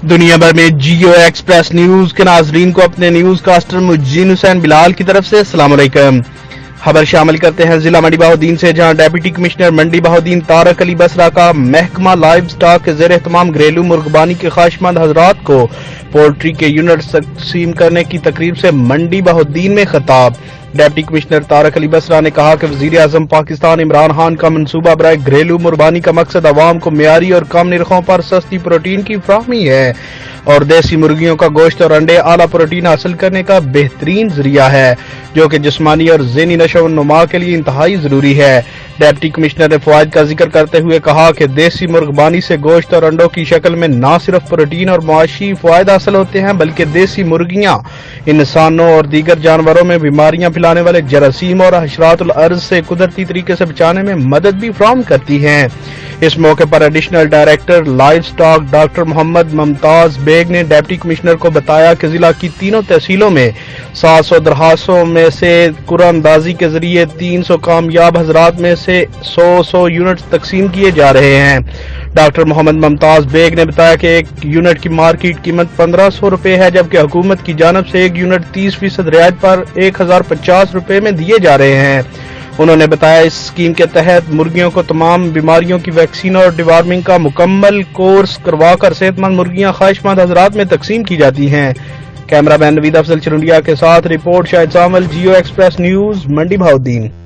دنیا بھر میں جیو ایکسپریس نیوز کے ناظرین کو اپنے نیوز کاسٹر مجین حسین بلال کی طرف سے السلام علیکم۔ خبر شامل کرتے ہیں ضلع منڈی بہاؤدین سے، جہاں ڈپٹی کمشنر منڈی بہاؤدین طارق علی بسرا کا محکمہ لائیو سٹاک کے زیر اہتمام گھریلو مرغبانی کے خواہش مند حضرات کو پولٹری کے یونٹس تقسیم کرنے کی تقریب سے منڈی بہاؤدین میں خطاب۔ ڈپٹی کمشنر طارق علی بسرا نے کہا کہ وزیر اعظم پاکستان عمران خان کا منصوبہ برائے گھریلو مرغبانی کا مقصد عوام کو معیاری اور کم نرخوں پر سستی پروٹین کی فراہمی ہے اور دیسی مرغیوں کا گوشت اور انڈے اعلیٰ پروٹین حاصل کرنے کا بہترین ذریعہ ہے، جو کہ جسمانی اور ذہنی نشو و نما کے لیے انتہائی ضروری ہے۔ ڈپٹی کمشنر نے فوائد کا ذکر کرتے ہوئے کہا کہ دیسی مرغبانی سے گوشت اور انڈوں کی شکل میں نہ صرف پروٹین اور معاشی فوائد حاصل ہوتے ہیں، بلکہ دیسی مرغیاں انسانوں اور دیگر جانوروں میں بیماریاں پھیلانے والے جراثیم اور حشرات الارض سے قدرتی طریقے سے بچانے میں مدد بھی فراہم کرتی ہیں۔ اس موقع پر additional director livestock doctor Muhammad Mumtaz Baig نے ڈپٹی کمشنر کو بتایا کہ ضلع کی تینوں تحصیلوں میں 700 درخواستوں میں سے قرعہ اندازی کے ذریعے 300 کامیاب حضرات میں سے 100 یونٹس تقسیم کیے جا رہے ہیں۔ ڈاکٹر محمد ممتاز بیگ نے بتایا کہ ایک یونٹ کی مارکیٹ قیمت 1500 روپے ہے، جبکہ حکومت کی جانب سے ایک یونٹ 30% رعایت پر 1050 روپے میں دیے جا رہے ہیں۔ انہوں نے بتایا اس اسکیم کے تحت مرغیوں کو تمام بیماریوں کی ویکسین اور ڈیوارمنگ کا مکمل کورس کروا کر صحت مند مرغیاں خواہش مند حضرات میں تقسیم کی جاتی ہیں۔ کیمرہ مین نوید افضل چرنڈیا کے ساتھ رپورٹ شاہد سامل، جیو ایکسپریس نیوز، منڈی بہاؤدین۔